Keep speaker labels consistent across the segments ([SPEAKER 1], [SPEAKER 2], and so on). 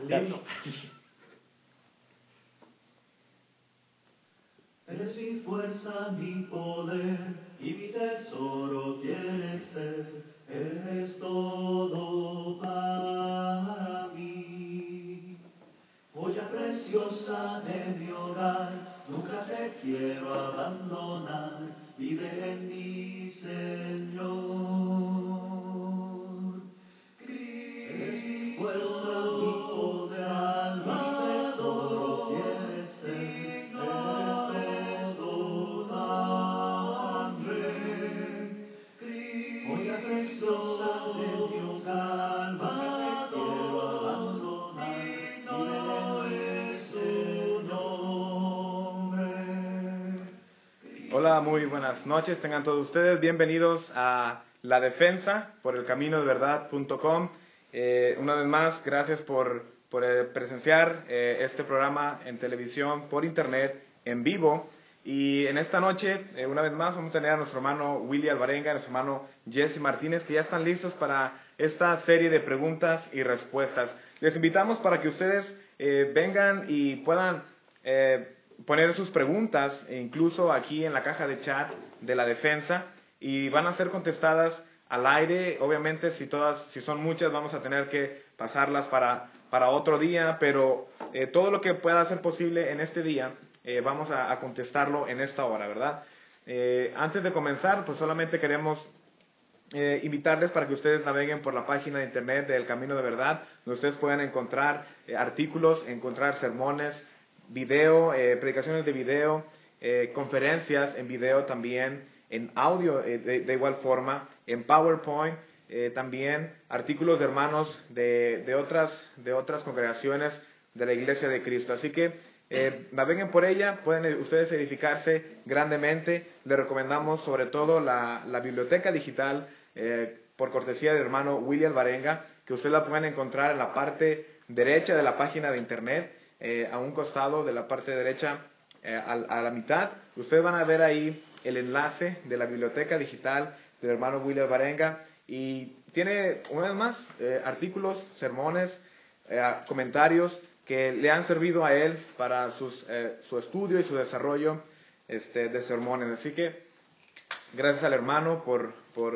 [SPEAKER 1] el himno.
[SPEAKER 2] Eres mi fuerza, mi poder, y mi tesoro quieres ser. Eres todo para mí. Joya preciosa de mi hogar, nunca te quiero abandonar. Vive en mí, Señor. Cristo, fuerza, mi poder, mi tesoro quieres ser. Eres todo para mí. Joya preciosa de mi hogar, nunca te quiero abandonar.
[SPEAKER 1] Hola, muy buenas noches, tengan todos ustedes bienvenidos a La Defensa por el camino de verdad.com. Una vez más, gracias por presenciar este programa en televisión, por internet, en vivo. Y en esta noche, una vez más, vamos a tener a nuestro hermano Willy Alvarenga y a nuestro hermano Jesse Martínez, que ya están listos para esta serie de preguntas y respuestas. Les invitamos para que ustedes vengan y puedan poner sus preguntas, incluso aquí en la caja de chat de La Defensa, y van a ser contestadas al aire. Obviamente, si son muchas, vamos a tener que pasarlas para otro día, pero todo lo que pueda ser posible en este día, vamos a contestarlo en esta hora, ¿verdad? Antes de comenzar, pues solamente queremos invitarles para que ustedes naveguen por la página de internet del Camino de Verdad, donde ustedes puedan encontrar artículos, encontrar sermones, video, predicaciones de video, conferencias en video también, en audio de igual forma, en PowerPoint, también artículos de hermanos de otras congregaciones de la Iglesia de Cristo. Así que naveguen por ella, pueden ustedes edificarse grandemente. Les recomendamos sobre todo la biblioteca digital, por cortesía del hermano Willy Alvarenga, que ustedes la pueden encontrar en la parte derecha de la página de internet, a un costado de la parte derecha, a la mitad. Ustedes van a ver ahí el enlace de la biblioteca digital del hermano Willy Alvarenga, y tiene, una vez más, artículos, sermones, comentarios que le han servido a él para su estudio y su desarrollo de sermones. Así que gracias al hermano por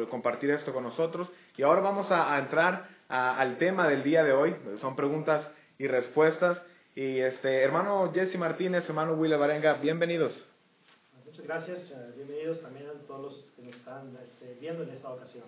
[SPEAKER 1] compartir esto con nosotros. Y ahora vamos a entrar al tema del día de hoy. Son preguntas y respuestas. Y hermano Jesse Martínez, hermano Willy Alvarenga, bienvenidos.
[SPEAKER 3] Muchas gracias, bienvenidos también a todos los que nos están viendo en esta ocasión.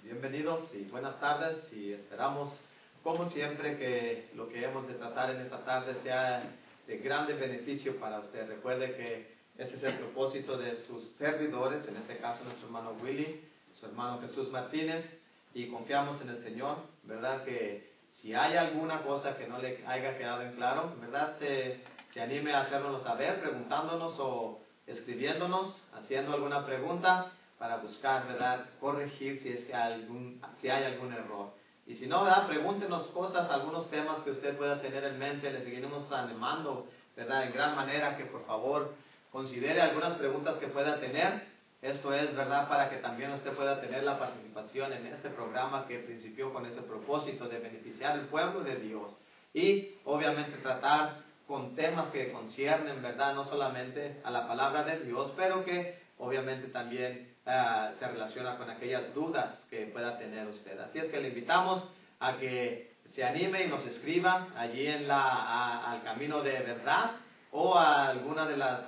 [SPEAKER 4] Bienvenidos y buenas tardes, y esperamos, como siempre, que lo que hemos de tratar en esta tarde sea de grande beneficio para usted. Recuerde que ese es el propósito de sus servidores, en este caso nuestro hermano Willy, su hermano Jesús Martínez, y confiamos en el Señor, ¿verdad? Que si hay alguna cosa que no le haya quedado en claro, ¿verdad? Se anime a hacérnoslo saber, preguntándonos o escribiéndonos, haciendo alguna pregunta para buscar, ¿verdad? Corregir si hay algún error. Y si no, ¿verdad? Pregúntenos cosas, algunos temas que usted pueda tener en mente. Le seguiremos animando, ¿verdad? En gran manera que por favor considere algunas preguntas que pueda tener. Esto es, ¿verdad? Para que también usted pueda tener la participación en este programa que principió con ese propósito de beneficiar al pueblo de Dios. Y obviamente tratar con temas que conciernen, ¿verdad? No solamente a la palabra de Dios, pero que obviamente también se relaciona con aquellas dudas que pueda tener usted. Así es que le invitamos a que se anime y nos escriba allí al Camino de Verdad, o a alguna de las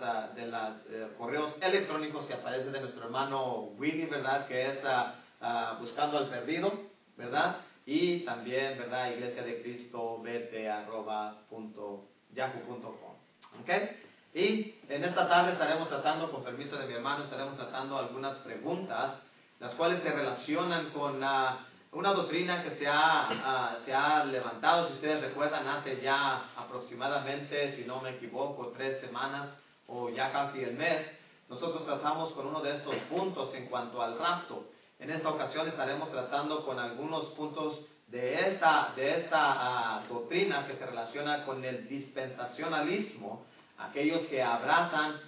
[SPEAKER 4] correos electrónicos que aparecen de nuestro hermano Willy, ¿verdad? Que es Buscando al Perdido, ¿verdad? Y también, ¿verdad? Iglesia de Cristo yahoo.com. ¿Ok? Y en esta tarde estaremos tratando, con permiso de mi hermano, estaremos tratando algunas preguntas, las cuales se relacionan con una doctrina que se ha levantado, si ustedes recuerdan, hace ya aproximadamente, si no me equivoco, 3 semanas o ya casi el mes. Nosotros tratamos con uno de estos puntos en cuanto al rapto. En esta ocasión estaremos tratando con algunos puntos de esta doctrina que se relaciona con el dispensacionalismo, aquellos que abrazan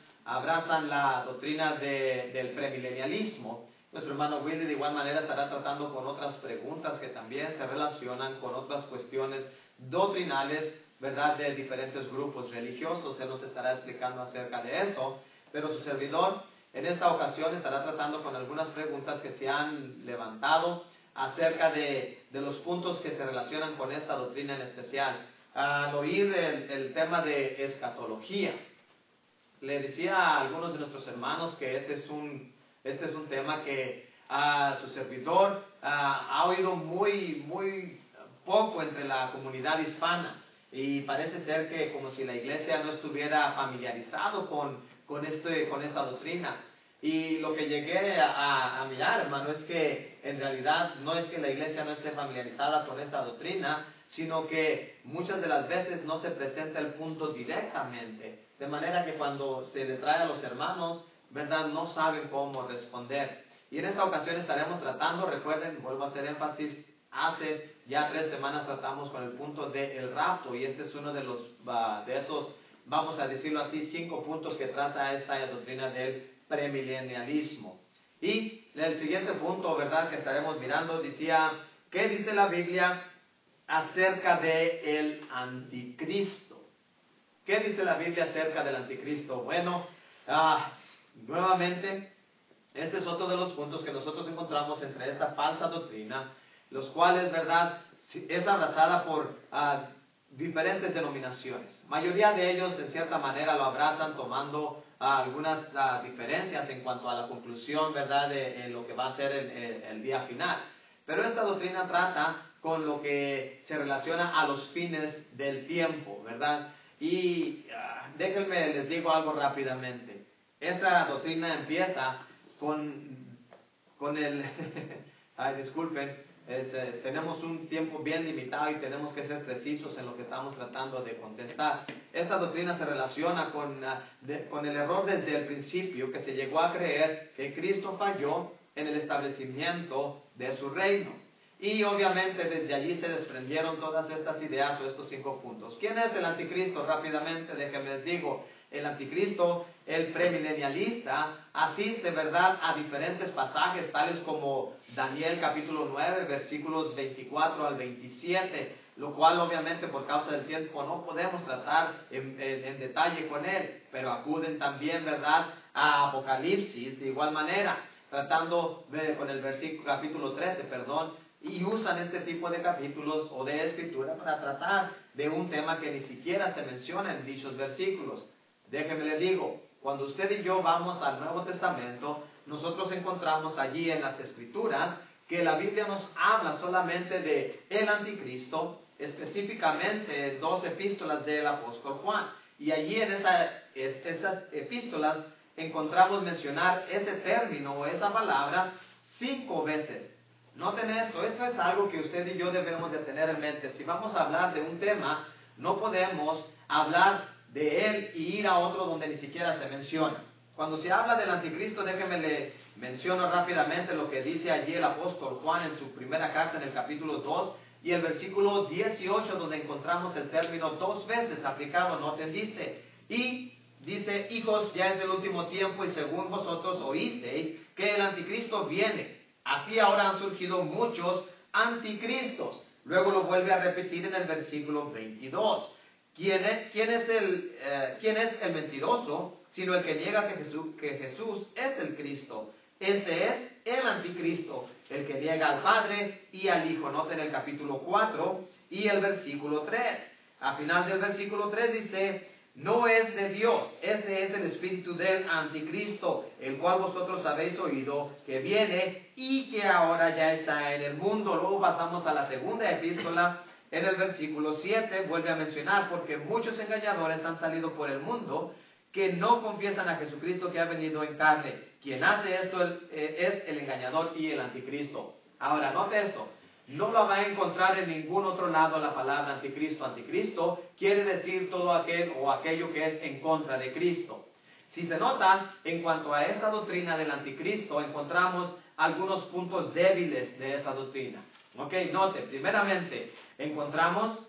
[SPEAKER 4] la doctrina del premilenialismo. Nuestro hermano Willy de igual manera estará tratando con otras preguntas que también se relacionan con otras cuestiones doctrinales, ¿verdad?, de diferentes grupos religiosos. Él nos estará explicando acerca de eso, pero su servidor en esta ocasión estará tratando con algunas preguntas que se han levantado acerca de los puntos que se relacionan con esta doctrina en especial. Al oír el tema de escatología, le decía a algunos de nuestros hermanos que este es un tema que su servidor ha oído muy poco entre la comunidad hispana, y parece ser que como si la iglesia no estuviera familiarizado con esta doctrina. Y lo que llegué a mirar, hermano, es que en realidad no es que la iglesia no esté familiarizada con esta doctrina, sino que muchas de las veces no se presenta el punto directamente, de manera que cuando se le trae a los hermanos, ¿verdad?, no saben cómo responder. Y en esta ocasión estaremos tratando, recuerden, vuelvo a hacer énfasis, hace ya 3 semanas tratamos con el punto del rapto, y este es uno de esos, vamos a decirlo así, 5 puntos que trata esta doctrina del premilenialismo. Y el siguiente punto, ¿verdad?, que estaremos mirando, decía, ¿qué dice la Biblia acerca del anticristo? ¿Qué dice la Biblia acerca del anticristo? Bueno, nuevamente, este es otro de los puntos que nosotros encontramos entre esta falsa doctrina, los cuales, ¿verdad?, es abrazada por diferentes denominaciones. Mayoría de ellos, en cierta manera, lo abrazan tomando algunas diferencias en cuanto a la conclusión, ¿verdad?, de lo que va a ser el día final. Pero esta doctrina trata con lo que se relaciona a los fines del tiempo, ¿verdad? Y déjenme les digo algo rápidamente. Esta doctrina empieza con el... ay, disculpen. Tenemos un tiempo bien limitado y tenemos que ser precisos en lo que estamos tratando de contestar. Esta doctrina se relaciona con el error desde el principio, que se llegó a creer que Cristo falló en el establecimiento de su reino. Y obviamente desde allí se desprendieron todas estas ideas o estos 5 puntos. ¿Quién es el anticristo? Rápidamente, déjenme les digo. El anticristo, el premilenialista, asiste, ¿verdad?, a diferentes pasajes, tales como Daniel capítulo 9, versículos 24 al 27, lo cual obviamente por causa del tiempo no podemos tratar en detalle con él, pero acuden también, ¿verdad?, a Apocalipsis de igual manera, tratando con el versículo capítulo 13, y usan este tipo de capítulos o de escritura para tratar de un tema que ni siquiera se menciona en dichos versículos. Déjeme le digo, cuando usted y yo vamos al Nuevo Testamento, nosotros encontramos allí en las Escrituras que la Biblia nos habla solamente de el anticristo, específicamente 2 epístolas del apóstol Juan. Y allí en esas epístolas encontramos mencionar ese término o esa palabra 5 veces. Noten esto es algo que usted y yo debemos de tener en mente. Si vamos a hablar de un tema, no podemos hablar de él y ir a otro donde ni siquiera se menciona. Cuando se habla del anticristo, déjeme le menciono rápidamente lo que dice allí el apóstol Juan en su primera carta en el capítulo 2 y el versículo 18, donde encontramos el término 2 veces aplicado. Noten, dice, hijos, ya es el último tiempo y según vosotros oísteis que el anticristo viene. Así ahora han surgido muchos anticristos. Luego lo vuelve a repetir en el versículo 22. ¿Quién es el mentiroso? Sino el que niega que Jesús es el Cristo. Este es el anticristo, el que niega al Padre y al Hijo. Noten el capítulo 4 y el versículo 3. Al final del versículo 3 dice, no es de Dios, este es el espíritu del anticristo, el cual vosotros habéis oído que viene y que ahora ya está en el mundo. Luego pasamos a la segunda epístola. En el versículo 7 vuelve a mencionar, porque muchos engañadores han salido por el mundo que no confiesan a Jesucristo que ha venido en carne. Quien hace esto es el engañador y el anticristo. Ahora, note esto, no lo va a encontrar en ningún otro lado la palabra anticristo. Anticristo quiere decir todo aquel o aquello que es en contra de Cristo. Si se nota, en cuanto a esta doctrina del anticristo, encontramos algunos puntos débiles de esta doctrina. Ok, note, primeramente, encontramos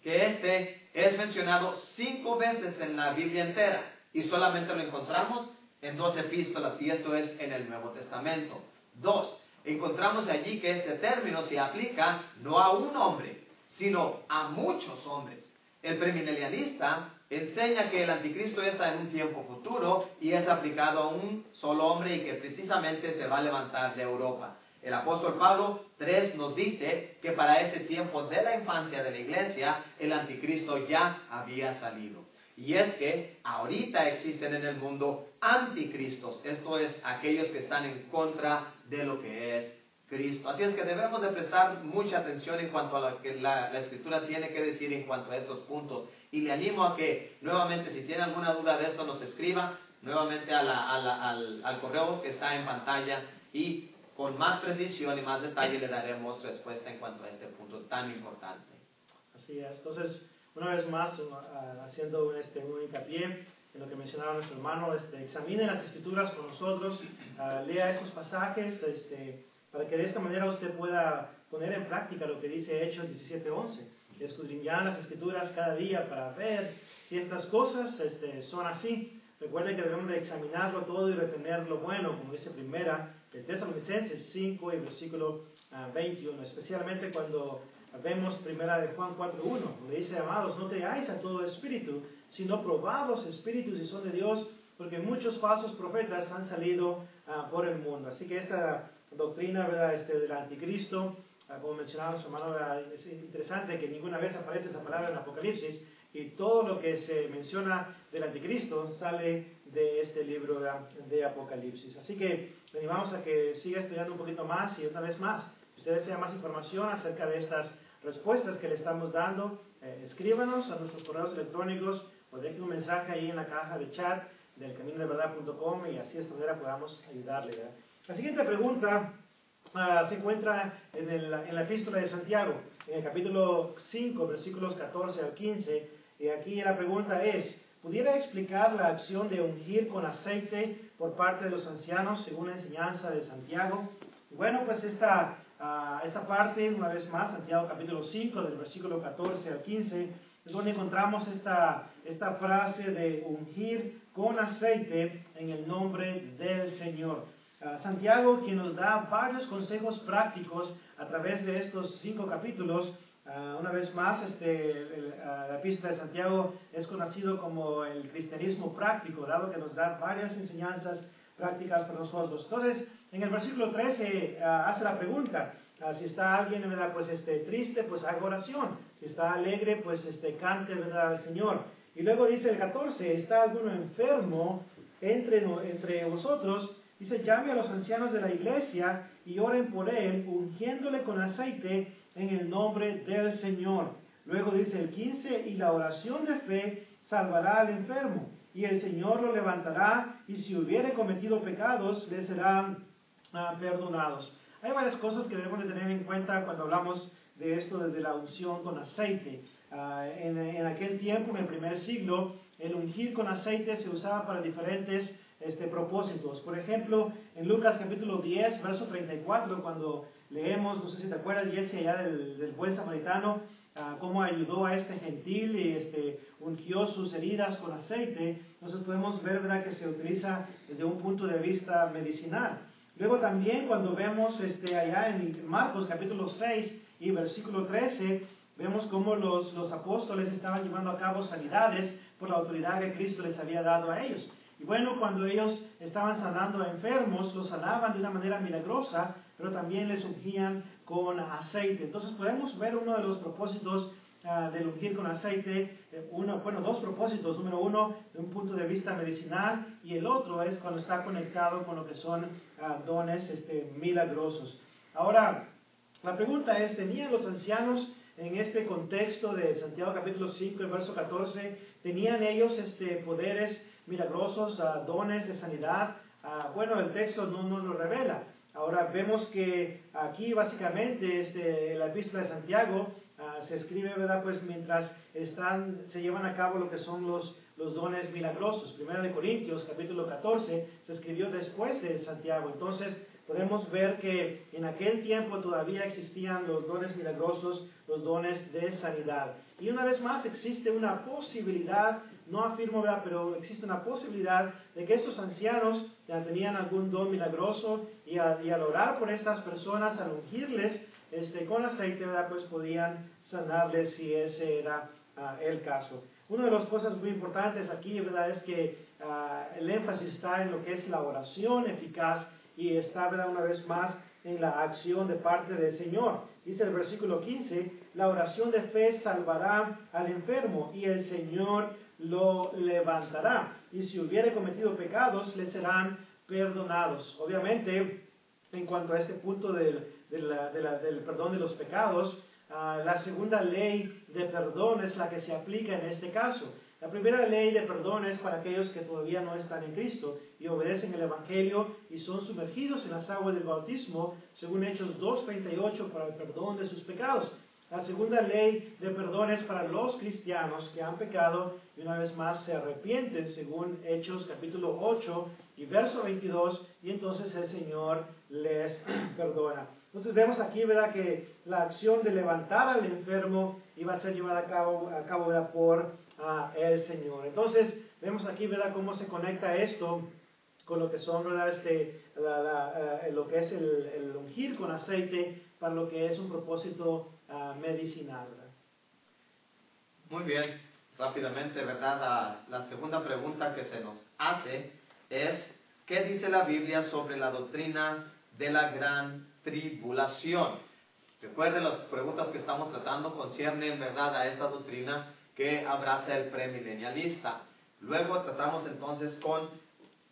[SPEAKER 4] que este es mencionado 5 veces en la Biblia entera y solamente lo encontramos en 2 epístolas, y esto es en el Nuevo Testamento. 2, encontramos allí que este término se aplica no a un hombre, sino a muchos hombres. El premilenialista enseña que el anticristo es en un tiempo futuro y es aplicado a un solo hombre y que precisamente se va a levantar de Europa. El apóstol Pablo 3 nos dice que para ese tiempo de la infancia de la iglesia, el anticristo ya había salido. Y es que ahorita existen en el mundo anticristos, esto es, aquellos que están en contra de lo que es Cristo. Así es que debemos de prestar mucha atención en cuanto a lo que la Escritura tiene que decir en cuanto a estos puntos. Y le animo a que, nuevamente, si tiene alguna duda de esto, nos escriba nuevamente al correo que está en pantalla y con más precisión y más detalle le daremos respuesta en cuanto a este punto tan importante.
[SPEAKER 3] Así es. Entonces, una vez más, haciendo un hincapié en lo que mencionaba nuestro hermano, examine las Escrituras con nosotros, lea estos pasajes, para que de esta manera usted pueda poner en práctica lo que dice Hechos 17:11. Escudriñar las Escrituras cada día para ver si estas cosas son así. Recuerden que debemos de examinarlo todo y retener lo bueno, como dice primera de Tesalonicenses 5 y versículo 21, especialmente cuando vemos primera de Juan 4:1, donde dice: amados, no creáis a todo espíritu, sino probad los espíritus si son de Dios, porque muchos falsos profetas han salido por el mundo. Así que esta doctrina, ¿verdad?, del anticristo, como mencionaba nuestro hermano, ¿verdad?, es interesante que ninguna vez aparece esa palabra en Apocalipsis, y todo lo que se menciona del anticristo sale de este libro de Apocalipsis. Así que le animamos a que siga estudiando un poquito más, y una vez más, si usted desea más información acerca de estas respuestas que le estamos dando, escríbanos a nuestros correos electrónicos o deje un mensaje ahí en la caja de chat del caminodeverdad.com, y así de esta manera podamos ayudarle, ¿verdad? La siguiente pregunta se encuentra en la epístola de Santiago, en el capítulo 5, versículos 14 al 15, y aquí la pregunta es: ¿pudiera explicar la acción de ungir con aceite por parte de los ancianos según la enseñanza de Santiago? Bueno, pues esta parte, una vez más, Santiago capítulo 5, del versículo 14 al 15, es donde encontramos esta frase de ungir con aceite en el nombre del Señor. Santiago, quien nos da varios consejos prácticos a través de estos 5 capítulos. Una vez más, la epístola de Santiago es conocido como el cristianismo práctico, dado que nos da varias enseñanzas prácticas para nosotros. Entonces, en el versículo 13 hace la pregunta: si está alguien, ¿verdad?, pues triste, pues haga oración; si está alegre, pues cante, ¿verdad?, al Señor. Y luego dice el 14: ¿está alguno enfermo entre vosotros? Dice: llame a los ancianos de la iglesia y oren por él, ungiéndole con aceite en el nombre del Señor. Luego dice el 15: y la oración de fe salvará al enfermo, y el Señor lo levantará, y si hubiere cometido pecados, le serán perdonados. Hay varias cosas que debemos de tener en cuenta cuando hablamos de esto, de la unción con aceite. En aquel tiempo, en el primer siglo, el ungir con aceite se usaba para diferentes propósitos. Por ejemplo, en Lucas capítulo 10, verso 34, cuando leemos, no sé si te acuerdas, Jesse, allá del buen samaritano, cómo ayudó a este gentil y ungió sus heridas con aceite. Entonces podemos ver, ¿verdad?, que se utiliza desde un punto de vista medicinal. Luego también cuando vemos allá en Marcos capítulo 6 y versículo 13, vemos cómo los apóstoles estaban llevando a cabo sanidades por la autoridad que Cristo les había dado a ellos. Y bueno, cuando ellos estaban sanando a enfermos, los sanaban de una manera milagrosa, pero también les ungían con aceite. Entonces podemos ver uno de los propósitos del ungir con aceite, dos propósitos. Número uno, de un punto de vista medicinal, y el otro es cuando está conectado con lo que son dones milagrosos. Ahora, la pregunta es: ¿tenían los ancianos en este contexto de Santiago capítulo 5, el verso 14, tenían ellos poderes milagrosos, dones de sanidad? Bueno, el texto no nos lo revela. Ahora vemos que aquí básicamente la epístola de Santiago se escribe, ¿verdad?, pues mientras se llevan a cabo lo que son los dones milagrosos. Primera de Corintios capítulo 14 se escribió después de Santiago. Entonces podemos ver que en aquel tiempo todavía existían los dones milagrosos, los dones de sanidad. Y una vez más existe una posibilidad, no afirmo, ¿verdad?, pero existe una posibilidad de que estos ancianos ya tenían algún don milagroso, y al orar por estas personas, al ungirles con aceite, ¿verdad? Pues podían sanarles si ese era el caso. Una de las cosas muy importantes aquí, ¿verdad? Es que el énfasis está en lo que es la oración eficaz y está, ¿verdad? Una vez más en la acción de parte del Señor. Dice el versículo 15, la oración de fe salvará al enfermo y el Señor lo levantará. Y si hubiere cometido pecados, le serán perdonados. Obviamente, en cuanto a este punto del perdón de los pecados, la segunda ley de perdón es la que se aplica en este caso. La primera ley de perdón es para aquellos que todavía no están en Cristo y obedecen el Evangelio y son sumergidos en las aguas del bautismo, según Hechos 2:38, para el perdón de sus pecados. La segunda ley de perdón es para los cristianos que han pecado y una vez más se arrepienten, según Hechos capítulo 8 y verso 22, y entonces el Señor les perdona. Entonces vemos aquí, ¿verdad?, que la acción de levantar al enfermo iba a ser llevada a cabo ¿verdad?, por el Señor. Entonces vemos aquí, ¿verdad?, cómo se conecta esto con lo que son, ¿verdad?, lo que es el ungir con aceite para lo que es un propósito medicinal, ¿verdad?
[SPEAKER 4] Muy bien, rápidamente, ¿verdad? La segunda pregunta que se nos hace es, ¿qué dice la Biblia sobre la doctrina de la gran tribulación? Recuerden, las preguntas que estamos tratando conciernen, ¿verdad?, a esta doctrina que abraza el premilenialista. Luego tratamos entonces con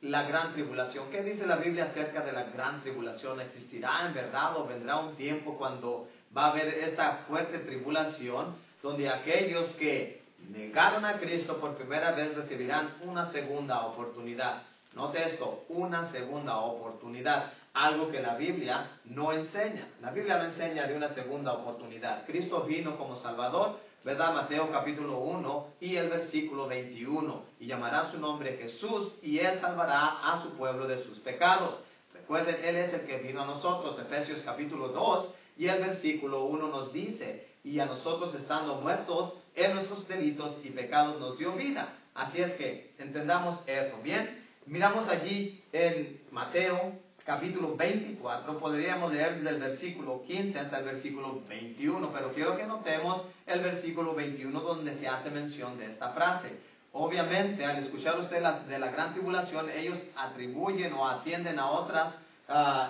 [SPEAKER 4] la gran tribulación. ¿Qué dice la Biblia acerca de la gran tribulación? ¿Existirá en verdad o vendrá un tiempo cuando va a haber esta fuerte tribulación donde aquellos que negaron a Cristo por primera vez recibirán una segunda oportunidad? Note esto, una segunda oportunidad, algo que la Biblia no enseña. La Biblia no enseña de una segunda oportunidad. Cristo vino como Salvador, ¿verdad? Mateo capítulo 1 y el versículo 21. Y llamará su nombre Jesús y Él salvará a su pueblo de sus pecados. Recuerden, Él es el que vino a nosotros. Efesios capítulo 2 y el versículo 1 nos dice, y a nosotros estando muertos en nuestros delitos y pecados nos dio vida. Así es que entendamos eso, ¿bien? Miramos allí en Mateo capítulo 24, podríamos leer desde el versículo 15 hasta el versículo 21, pero quiero que notemos el versículo 21 donde se hace mención de esta frase. Obviamente, al escuchar usted de la gran tribulación, ellos atribuyen o atienden a otras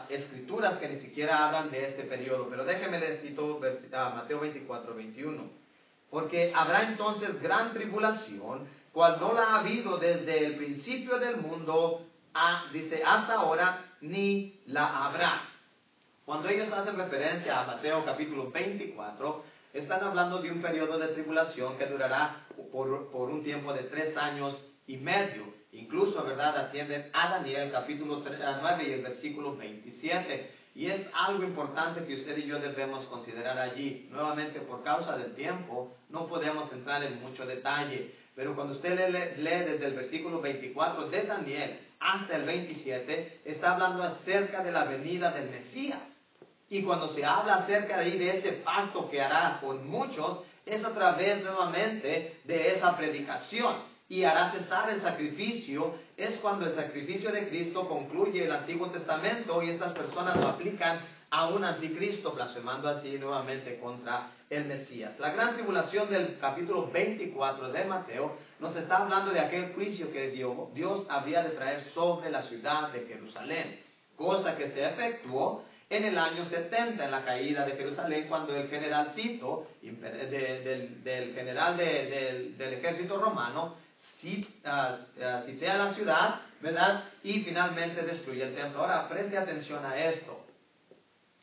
[SPEAKER 4] escrituras que ni siquiera hablan de este periodo, pero déjeme les cito Mateo 24, 21. Porque habrá entonces gran tribulación, cual no la ha habido desde el principio del mundo, dice, hasta ahora, ni la habrá. Cuando ellos hacen referencia a Mateo capítulo 24, están hablando de un periodo de tribulación que durará por un tiempo de 3 años y medio. Incluso, ¿verdad?, atienden a Daniel capítulo 9 y el versículo 27. Y es algo importante que usted y yo debemos considerar allí. Nuevamente, por causa del tiempo, no podemos entrar en mucho detalle. Pero cuando usted lee desde el versículo 24 de Daniel hasta el 27, está hablando acerca de la venida del Mesías. Y cuando se habla acerca de ese pacto que hará con muchos, es a través nuevamente de esa predicación. Y hará cesar el sacrificio, es cuando el sacrificio de Cristo concluye el Antiguo Testamento y estas personas lo aplican a un anticristo, blasfemando así nuevamente contra el Mesías. La gran tribulación del capítulo 24 de Mateo nos está hablando de aquel juicio que Dios habría de traer sobre la ciudad de Jerusalén, cosa que se efectuó en el año 70, en la caída de Jerusalén, cuando el general Tito, del general del ejército romano, sitea la ciudad, ¿verdad?, y finalmente destruye el templo. Ahora, preste atención a esto.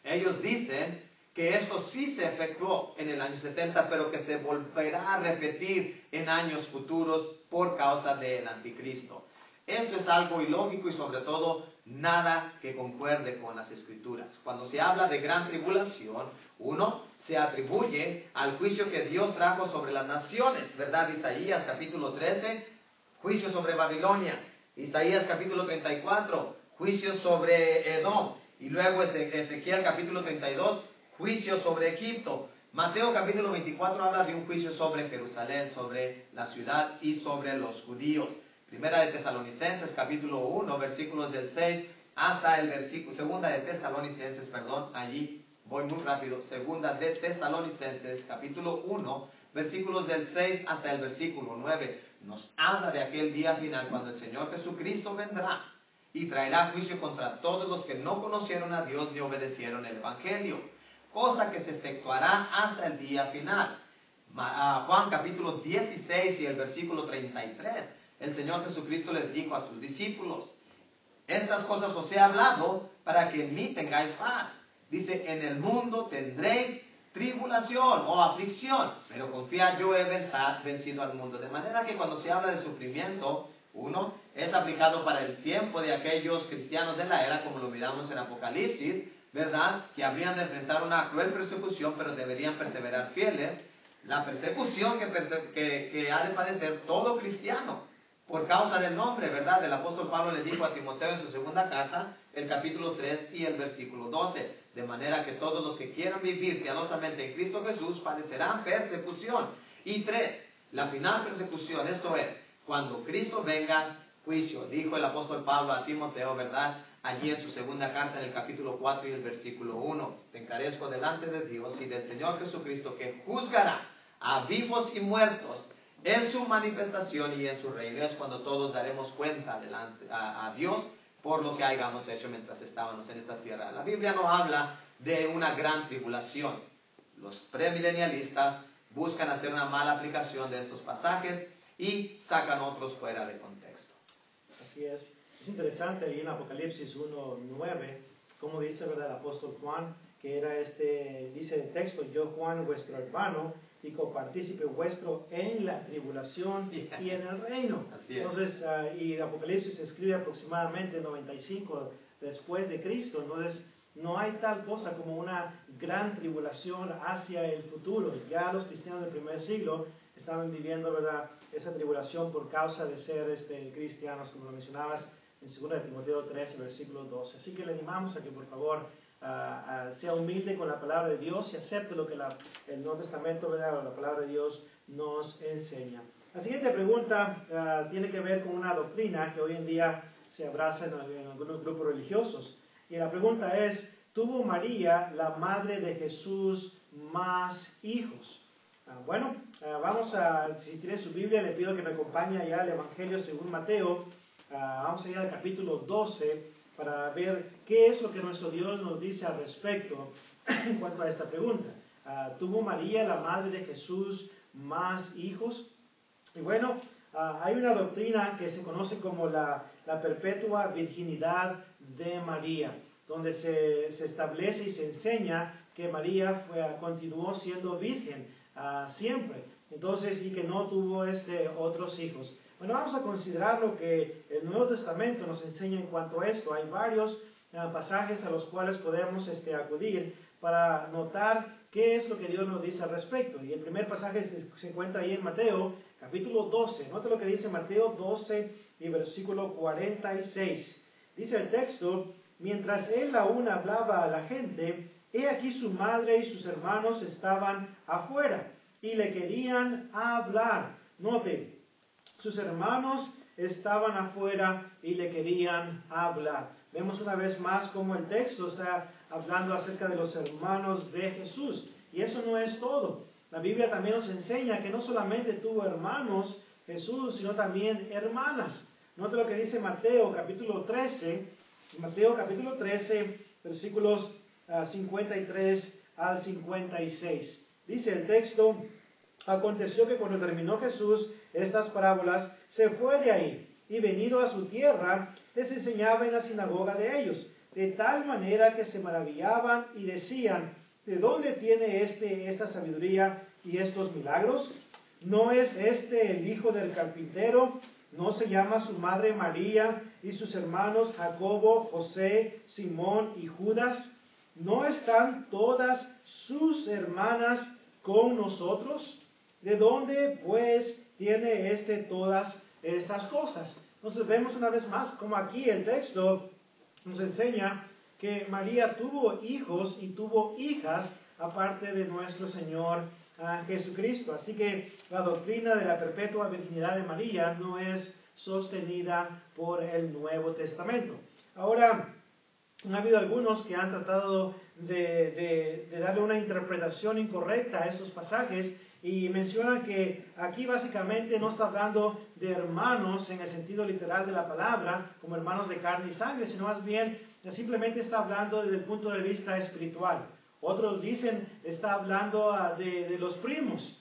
[SPEAKER 4] Ellos dicen que esto sí se efectuó en el año 70, pero que se volverá a repetir en años futuros por causa del anticristo. Esto es algo ilógico y sobre todo nada que concuerde con las Escrituras. Cuando se habla de gran tribulación, se atribuye al juicio que Dios trajo sobre las naciones, ¿verdad? Isaías capítulo 13, juicio sobre Babilonia. Isaías capítulo 34, juicio sobre Edom. Y luego Ezequiel capítulo 32, juicio sobre Egipto. Mateo capítulo 24 habla de un juicio sobre Jerusalén, sobre la ciudad y sobre los judíos. Primera de Tesalonicenses capítulo 1, versículos del 6 hasta el versículo, segunda de Tesalonicenses, allí Voy muy rápido. Segunda de Tesalonicenses, capítulo 1, versículos del 6 hasta el versículo 9. Nos habla de aquel día final cuando el Señor Jesucristo vendrá y traerá juicio contra todos los que no conocieron a Dios ni obedecieron el Evangelio, cosa que se efectuará hasta el día final. Juan capítulo 16 y el versículo 33. El Señor Jesucristo les dijo a sus discípulos: estas cosas os he hablado para que en mí tengáis paz. Dice, en el mundo tendréis tribulación o aflicción, pero confiad, yo he vencido al mundo. De manera que cuando se habla de sufrimiento, uno, es aplicado para el tiempo de aquellos cristianos de la era, como lo miramos en Apocalipsis, ¿verdad? Que habrían de enfrentar una cruel persecución, pero deberían perseverar fieles. La persecución que ha de padecer todo cristiano por causa del nombre, ¿verdad? El apóstol Pablo le dijo a Timoteo en su segunda carta, el capítulo 3 y el versículo 12, de manera que todos los que quieran vivir piadosamente en Cristo Jesús padecerán persecución. Y 3, la final persecución, esto es, cuando Cristo venga, juicio, dijo el apóstol Pablo a Timoteo, ¿verdad? Allí en su segunda carta, en el capítulo 4 y el versículo 1, te encarezco delante de Dios y del Señor Jesucristo, que juzgará a vivos y muertos en su manifestación y en su reino. Es cuando todos daremos cuenta delante a Dios por lo que hayamos hecho mientras estábamos en esta tierra. La Biblia no habla de una gran tribulación. Los premilenialistas buscan hacer una mala aplicación de estos pasajes y sacan otros fuera de contexto.
[SPEAKER 3] Así es. Es interesante ahí en Apocalipsis 1:9, como dice, ¿verdad?, el apóstol Juan, que era dice el texto: yo, Juan, vuestro hermano y copartícipe vuestro en la tribulación y en el reino.
[SPEAKER 4] Así es.
[SPEAKER 3] Entonces, y Apocalipsis se escribe aproximadamente 95 después de Cristo. Entonces, no hay tal cosa como una gran tribulación hacia el futuro. Ya los cristianos del primer siglo estaban viviendo, ¿verdad?, esa tribulación por causa de ser cristianos, como lo mencionabas en 2 Timoteo 3, versículo 12. Así que le animamos a que por favor sea humilde con la palabra de Dios y acepte lo que el Nuevo Testamento, ¿verdad?, o la palabra de Dios nos enseña. La siguiente pregunta tiene que ver con una doctrina que hoy en día se abraza en algunos grupos religiosos. Y la pregunta es: ¿tuvo María, la madre de Jesús, más hijos? Bueno, si tiene su Biblia, le pido que me acompañe allá al Evangelio según Mateo. Vamos a ir al capítulo 12 para ver qué es lo que nuestro Dios nos dice al respecto en cuanto a esta pregunta. ¿Tuvo María, la madre de Jesús, más hijos? Y bueno, hay una doctrina que se conoce como la perpetua virginidad de María, donde se establece y se enseña que María continuó siendo virgen siempre, entonces, y que no tuvo otros hijos. Bueno, vamos a considerar lo que el Nuevo Testamento nos enseña en cuanto a esto. Hay varios pasajes a los cuales podemos acudir para notar qué es lo que Dios nos dice al respecto. Y el primer pasaje se encuentra ahí en Mateo, capítulo 12. Note lo que dice Mateo 12 y versículo 46. Dice el texto: mientras él aún hablaba a la gente, he aquí su madre y sus hermanos estaban afuera y le querían hablar. Note, sus hermanos estaban afuera y le querían hablar. Vemos una vez más cómo el texto está hablando acerca de los hermanos de Jesús. Y eso no es todo. La Biblia también nos enseña que no solamente tuvo hermanos Jesús, sino también hermanas. Note lo que dice Mateo capítulo 13. Mateo capítulo 13, versículos 53 al 56. Dice el texto: aconteció que cuando terminó Jesús estas parábolas, se fue de ahí, y venido a su tierra, les enseñaba en la sinagoga de ellos, de tal manera que se maravillaban y decían: ¿de dónde tiene esta sabiduría y estos milagros? ¿No es el hijo del carpintero? ¿No se llama su madre María y sus hermanos Jacobo, José, Simón y Judas? ¿No están todas sus hermanas con nosotros? ¿De dónde pues tiene todas estas cosas? Entonces vemos una vez más como aquí el texto nos enseña que María tuvo hijos y tuvo hijas aparte de nuestro Señor Jesucristo. Así que la doctrina de la perpetua virginidad de María no es sostenida por el Nuevo Testamento. Ahora, ha habido algunos que han tratado de darle una interpretación incorrecta a estos pasajes y mencionan que aquí básicamente no está hablando de hermanos en el sentido literal de la palabra, como hermanos de carne y sangre, sino más bien simplemente está hablando desde el punto de vista espiritual. Otros dicen, está hablando de los primos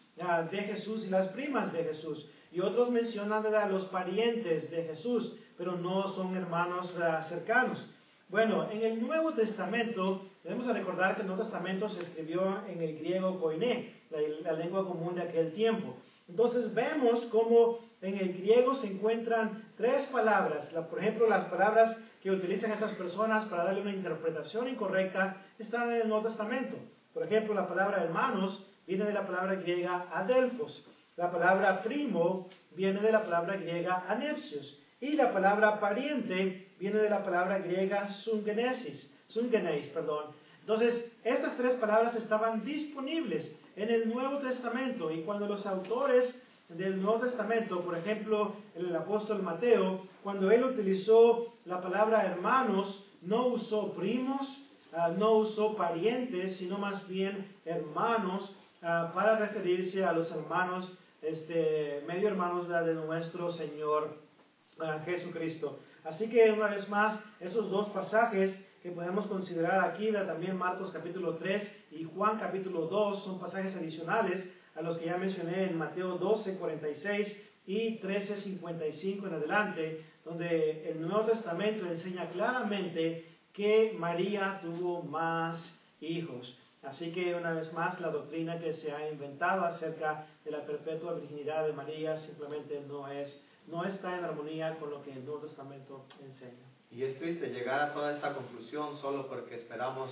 [SPEAKER 3] de Jesús y las primas de Jesús. Y otros mencionan los parientes de Jesús, pero no son hermanos cercanos. Bueno, en el Nuevo Testamento, debemos recordar que el Nuevo Testamento se escribió en el griego koiné, la lengua común de aquel tiempo. Entonces vemos cómo en el griego se encuentran tres palabras. Por ejemplo, las palabras que utilizan estas personas para darle una interpretación incorrecta están en el Nuevo Testamento. Por ejemplo, la palabra hermanos viene de la palabra griega adelphos. La palabra primo viene de la palabra griega anepsios. Y la palabra pariente viene de la palabra griega sungeneis. Entonces, estas tres palabras estaban disponibles en el Nuevo Testamento. Y cuando los autores del Nuevo Testamento, por ejemplo, el apóstol Mateo, cuando él utilizó la palabra hermanos, no usó primos, no usó parientes, sino más bien hermanos, para referirse a los hermanos, medio hermanos de nuestro Señor Jesucristo. Así que una vez más, esos dos pasajes que podemos considerar aquí, también Marcos capítulo 3 y Juan capítulo 2, son pasajes adicionales a los que ya mencioné en Mateo 12, 46 y 13, 55 en adelante, donde el Nuevo Testamento enseña claramente que María tuvo más hijos. Así que una vez más, la doctrina que se ha inventado acerca de la perpetua virginidad de María simplemente no está en armonía con lo que el Nuevo Testamento enseña.
[SPEAKER 4] Y es triste llegar a toda esta conclusión solo porque esperamos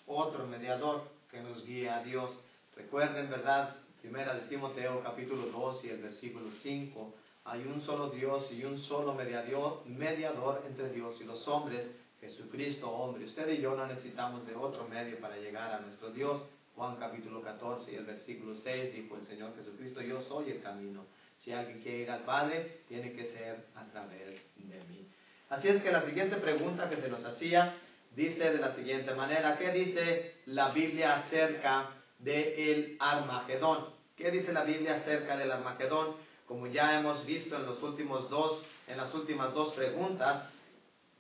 [SPEAKER 4] otro mediador que nos guíe a Dios. Recuerden, ¿verdad? Primera de Timoteo capítulo 2 y el versículo 5. Hay un solo Dios y un solo mediador entre Dios y los hombres, Jesucristo hombre. Usted y yo no necesitamos de otro medio para llegar a nuestro Dios. Juan capítulo 14 y el versículo 6 dijo el Señor Jesucristo: yo soy el camino. Si alguien quiere ir al Padre, tiene que ser a través de mí. Así es que la siguiente pregunta que se nos hacía dice de la siguiente manera: ¿qué dice la Biblia acerca del Armagedón? ¿Qué dice la Biblia acerca del Armagedón? Como ya hemos visto en las últimas dos preguntas,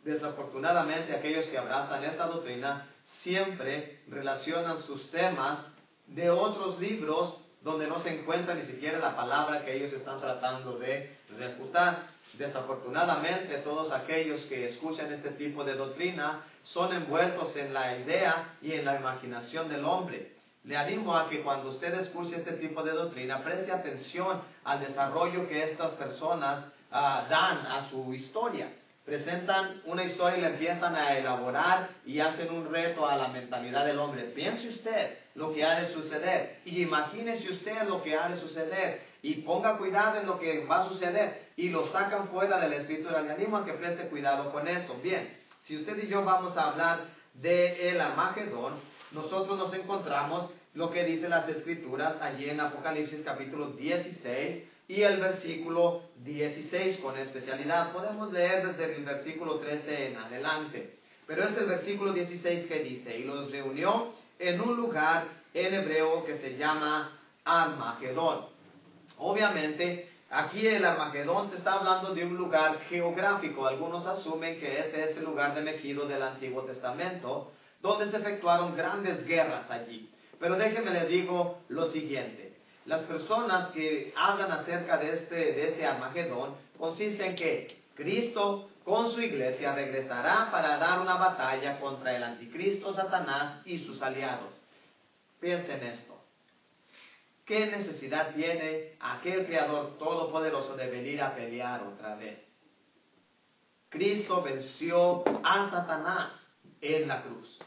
[SPEAKER 4] desafortunadamente aquellos que abrazan esta doctrina siempre relacionan sus temas de otros libros donde no se encuentra ni siquiera la palabra que ellos están tratando de refutar. Desafortunadamente, todos aquellos que escuchan este tipo de doctrina son envueltos en la idea y en la imaginación del hombre. Le animo a que cuando usted escuche este tipo de doctrina, preste atención al desarrollo que estas personas dan a su historia. Presentan una historia y la empiezan a elaborar y hacen un reto a la mentalidad del hombre. Piense usted lo que ha de suceder y imagínese usted lo que ha de suceder y ponga cuidado en lo que va a suceder y lo sacan fuera de la Escritura. Le animo a que preste cuidado con eso. Bien, si usted y yo vamos a hablar del Armagedón, nosotros nos encontramos lo que dicen las Escrituras allí en Apocalipsis capítulo 16 y el versículo 16 con especialidad. Podemos leer desde el versículo 13 en adelante, pero es el versículo 16 que dice: y los reunió en un lugar en hebreo que se llama Armagedón. Obviamente, aquí el Armagedón se está hablando de un lugar geográfico. Algunos asumen que ese es el lugar de Megido del Antiguo Testamento, donde se efectuaron grandes guerras allí. Pero déjenme les digo lo siguiente: las personas que hablan acerca de este Armagedón consiste en que Cristo con su iglesia regresará para dar una batalla contra el anticristo, Satanás y sus aliados. Piensen en esto. ¿Qué necesidad tiene aquel Creador todopoderoso de venir a pelear otra vez? Cristo venció a Satanás en la cruz.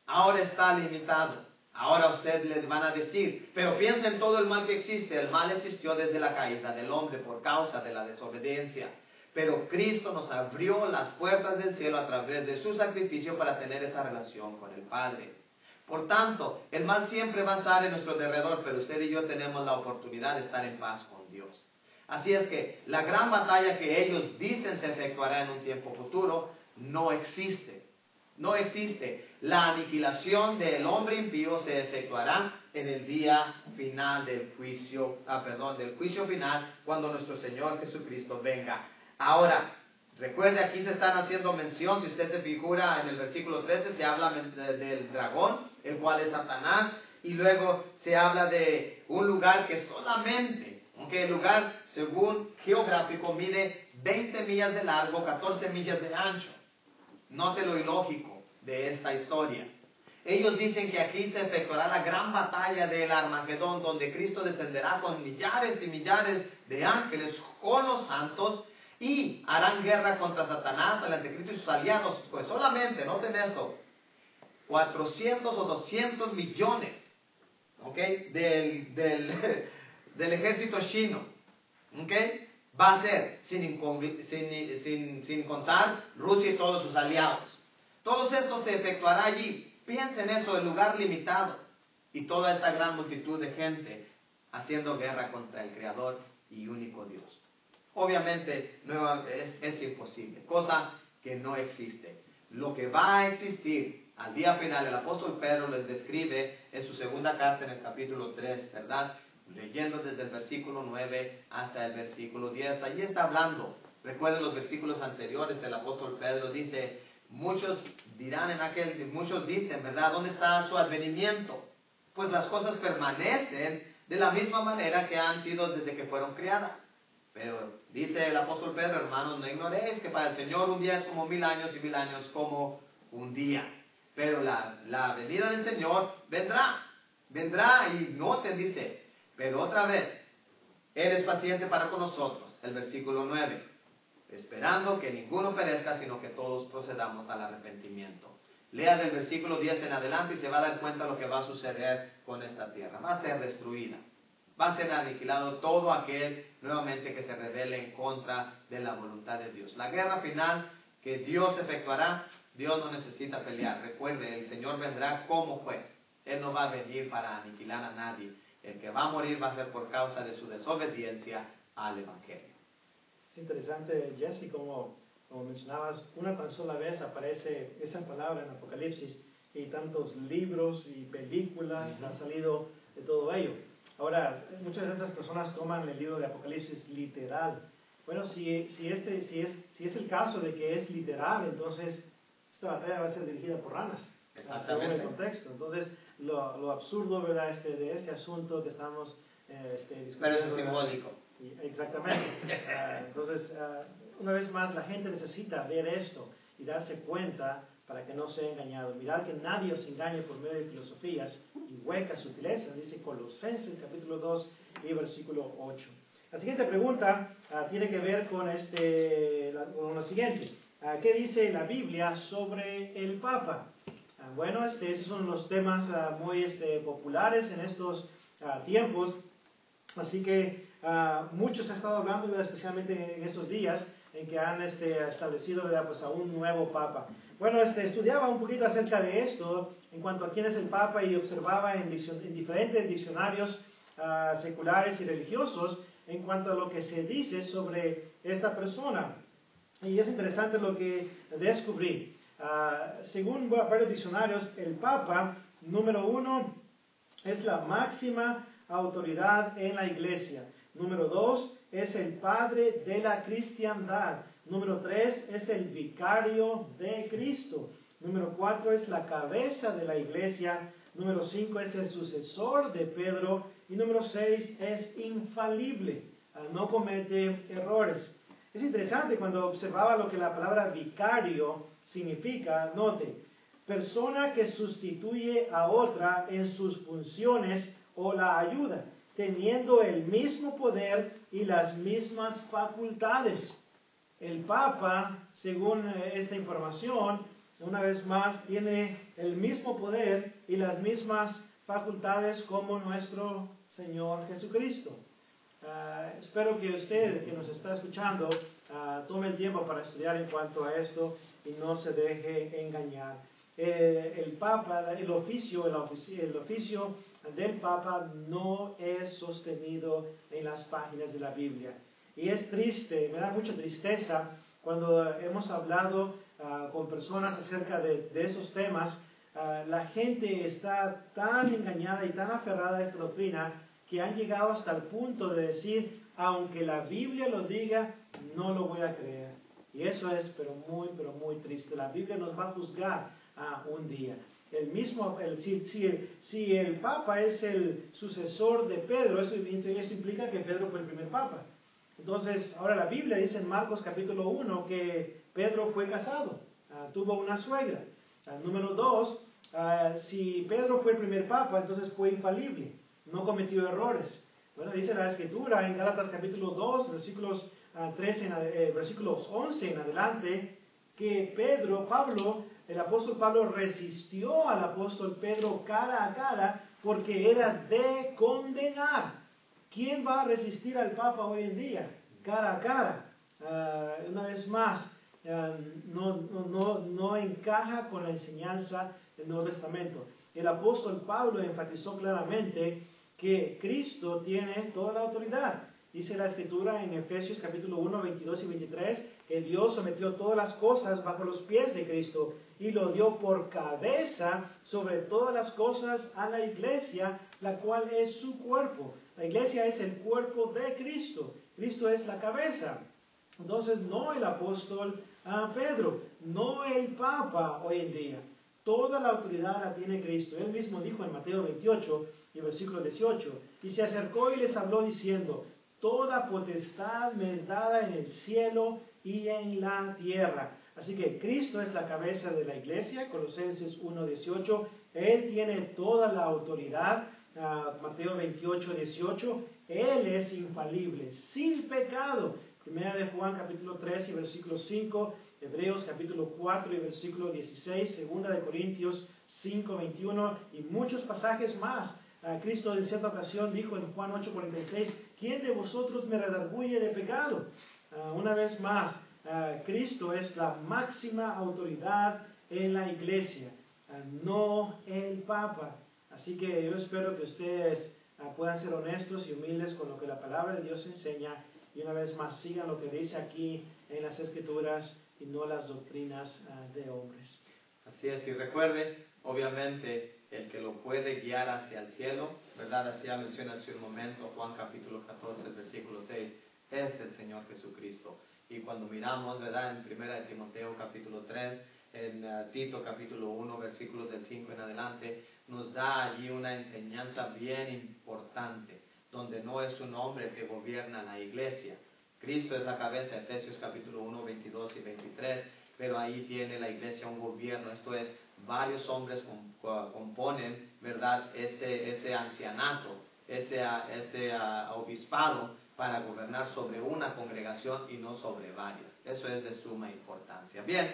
[SPEAKER 4] Ahora está limitado. Ahora ustedes les van a decir, pero piensen en todo el mal que existe. El mal existió desde la caída del hombre por causa de la desobediencia. Pero Cristo nos abrió las puertas del cielo a través de su sacrificio para tener esa relación con el Padre. Por tanto, el mal siempre va a estar en nuestro derredor, pero usted y yo tenemos la oportunidad de estar en paz con Dios. Así es que la gran batalla que ellos dicen se efectuará en un tiempo futuro no existe. No existe. La aniquilación del hombre impío se efectuará en el día final del juicio, del juicio final, cuando nuestro Señor Jesucristo venga. Ahora, recuerde, aquí se están haciendo mención, si usted se figura en el versículo 13, se habla del dragón, el cual es Satanás, y luego se habla de un lugar que solamente, aunque el lugar, según geográfico, mide 20 millas de largo, 14 millas de ancho. Note lo ilógico de esta historia. Ellos dicen que aquí se efectuará la gran batalla del Armagedón, donde Cristo descenderá con millares y millares de ángeles con los santos y harán guerra contra Satanás, el anticristo y sus aliados. Pues solamente, noten esto, 400 o 200 millones, ¿ok?, del ejército chino, ¿ok?, va a ser sin contar Rusia y todos sus aliados. Todos estos se efectuará allí. Piensen eso, el lugar limitado. Y toda esta gran multitud de gente haciendo guerra contra el Creador y único Dios. Obviamente es imposible, cosa que no existe. Lo que va a existir al día final, el apóstol Pedro les describe en su segunda carta en el capítulo 3, ¿verdad? Leyendo desde el versículo 9 hasta el versículo 10, allí está hablando. Recuerden los versículos anteriores, el apóstol Pedro dice, muchos dicen, ¿verdad?, ¿dónde está su advenimiento? Pues las cosas permanecen de la misma manera que han sido desde que fueron creadas. Pero dice el apóstol Pedro, hermanos, no ignoréis que para el Señor un día es como 1000 años y 1000 años como un día. Pero la venida del Señor vendrá y noten, dice, pero otra vez, Él es paciente para con nosotros, el versículo 9, esperando que ninguno perezca, sino que todos procedamos al arrepentimiento. Lea del versículo 10 en adelante y se va a dar cuenta de lo que va a suceder con esta tierra. Va a ser destruida, va a ser aniquilado todo aquel nuevamente que se rebele en contra de la voluntad de Dios. La guerra final que Dios efectuará, Dios no necesita pelear. Recuerde, el Señor vendrá como juez. Él no va a venir para aniquilar a nadie. El que va a morir va a ser por causa de su desobediencia al Evangelio.
[SPEAKER 3] Es interesante, Jesse, como mencionabas, una tan sola vez aparece esa palabra en Apocalipsis y tantos libros y películas han salido de todo ello. Ahora, muchas de esas personas toman el libro de Apocalipsis literal. Bueno, si es el caso de que es literal, entonces esta batalla va a ser dirigida por ranas, según el contexto. Entonces, lo absurdo, ¿verdad?, de este asunto que estamos discutiendo.
[SPEAKER 4] Pero eso es simbólico.
[SPEAKER 3] Exactamente. Entonces, una vez más, la gente necesita ver esto y darse cuenta para que no sea engañado. Mirad que nadie os engañe por medio de filosofías y huecas sutilezas, dice Colosenses capítulo 2 y versículo 8. La siguiente pregunta tiene que ver con lo siguiente. ¿Qué dice la Biblia sobre el Papa? Bueno, esos son los temas muy populares en estos tiempos, así que muchos han estado hablando, especialmente en estos días, en que han establecido, ¿verdad?, pues, a un nuevo Papa. Bueno, estudiaba un poquito acerca de esto, en cuanto a quién es el Papa, y observaba en diferentes diccionarios seculares y religiosos, en cuanto a lo que se dice sobre esta persona. Y es interesante lo que descubrí. Según varios diccionarios, el Papa, número 1, es la máxima autoridad en la Iglesia. Número 2, es el padre de la cristiandad. Número 3, es el vicario de Cristo. Número 4, es la cabeza de la Iglesia. Número 5, es el sucesor de Pedro. Y número 6, es infalible, no comete errores. Es interesante cuando observaba lo que la palabra vicario significa. Note, persona que sustituye a otra en sus funciones o la ayuda, teniendo el mismo poder y las mismas facultades. El Papa, según esta información, una vez más, tiene el mismo poder y las mismas facultades como nuestro Señor Jesucristo. Espero que usted, que nos está escuchando, tome el tiempo para estudiar en cuanto a esto y no se deje engañar. El Papa, el oficio del Papa no es sostenido en las páginas de la Biblia. Y es triste, me da mucha tristeza Cuando hemos hablado con personas acerca de esos temas, la gente está tan engañada y tan aferrada a esta doctrina que han llegado hasta el punto de decir, aunque la Biblia lo diga, no lo voy a creer. Y eso es pero muy triste. La Biblia nos va a juzgar un día. Si el Papa es el sucesor de Pedro, eso implica que Pedro fue el primer Papa. Entonces, ahora la Biblia dice en Marcos capítulo 1 que Pedro fue casado, tuvo una suegra. Número 2, si Pedro fue el primer Papa, entonces fue infalible, no cometió errores. Bueno, dice la Escritura en Gálatas capítulo 2, versículos 11 en adelante, que el apóstol Pablo resistió al apóstol Pedro cara a cara porque era de condenar. ¿Quién va a resistir al Papa hoy en día? Cara a cara. Una vez más, no encaja con la enseñanza del Nuevo Testamento. El apóstol Pablo enfatizó claramente que Cristo tiene toda la autoridad. Dice la Escritura en Efesios capítulo 1, 22 y 23, que Dios sometió todas las cosas bajo los pies de Cristo y lo dio por cabeza sobre todas las cosas a la iglesia, la cual es su cuerpo. La iglesia es el cuerpo de Cristo. Cristo es la cabeza. Entonces, no el apóstol Pedro, no el Papa hoy en día. Toda la autoridad la tiene Cristo. Él mismo dijo en Mateo 28 y versículo 18, y se acercó y les habló diciendo, toda potestad me es dada en el cielo y en la tierra. Así que Cristo es la cabeza de la iglesia, Colosenses 1:18, Él tiene toda la autoridad, Mateo 28:18, Él es infalible, sin pecado. Primera de Juan capítulo 3 y versículo 5, Hebreos capítulo 4 y versículo 16, Segunda de Corintios 5:21 y muchos pasajes más. Cristo en cierta ocasión dijo en Juan 8:46, ¿quién de vosotros me redarguye de pecado? Una vez más, Cristo es la máxima autoridad en la iglesia, no el Papa. Así que yo espero que ustedes puedan ser honestos y humildes con lo que la palabra de Dios enseña y una vez más sigan lo que dice aquí en las Escrituras y no las doctrinas de hombres.
[SPEAKER 4] Así es, y recuerde, obviamente, el que lo puede guiar hacia el cielo, ¿verdad? Así ya menciona hace un momento, Juan capítulo 14, versículo 6, es el Señor Jesucristo. Y cuando miramos, ¿verdad? En 1 de Timoteo capítulo 3, en Tito capítulo 1, versículos del 5 en adelante, nos da allí una enseñanza bien importante, donde no es un hombre que gobierna la iglesia. Cristo es la cabeza, Efesios capítulo 1, 22 y 23, pero ahí tiene la iglesia un gobierno, esto es, varios hombres componen, ¿verdad?, ese ancianato, ese obispado para gobernar sobre una congregación y no sobre varias. Eso es de suma importancia. Bien,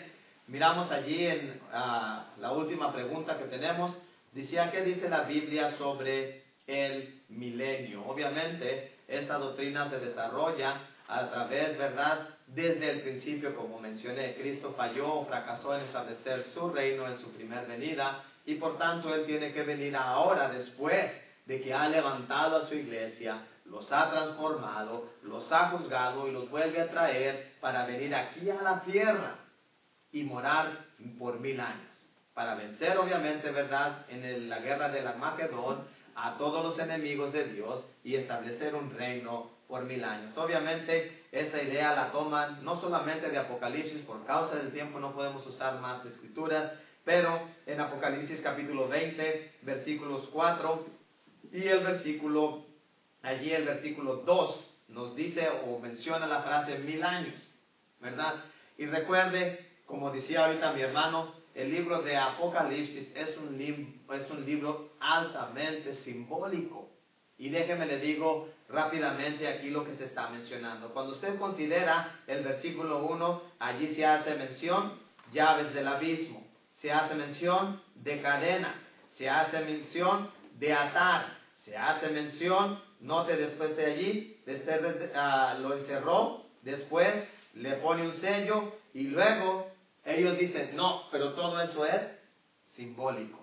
[SPEAKER 4] miramos allí en la última pregunta que tenemos. Decía, ¿qué dice la Biblia sobre el milenio? Obviamente, esta doctrina se desarrolla a través, ¿verdad?, desde el principio, como mencioné, Cristo falló o fracasó en establecer su reino en su primer venida y por tanto Él tiene que venir ahora después de que ha levantado a su iglesia, los ha transformado, los ha juzgado y los vuelve a traer para venir aquí a la tierra y morar por 1000 años. Para vencer, obviamente, ¿verdad?, en la guerra del Armagedón a todos los enemigos de Dios y establecer un reino por 1000 años. Obviamente, esa idea la toman no solamente de Apocalipsis, por causa del tiempo no podemos usar más escrituras, pero en Apocalipsis capítulo 20, versículos 4 y el versículo 2 nos dice o menciona la frase 1000 años, ¿verdad? Y recuerde, como decía ahorita mi hermano, el libro de Apocalipsis es un libro altamente simbólico. Y déjeme le digo rápidamente aquí lo que se está mencionando. Cuando usted considera el versículo 1, allí se hace mención llaves del abismo, se hace mención de cadena, se hace mención de atar, se hace mención, note después de allí, lo encerró, después le pone un sello y luego ellos dicen, no, pero todo eso es simbólico.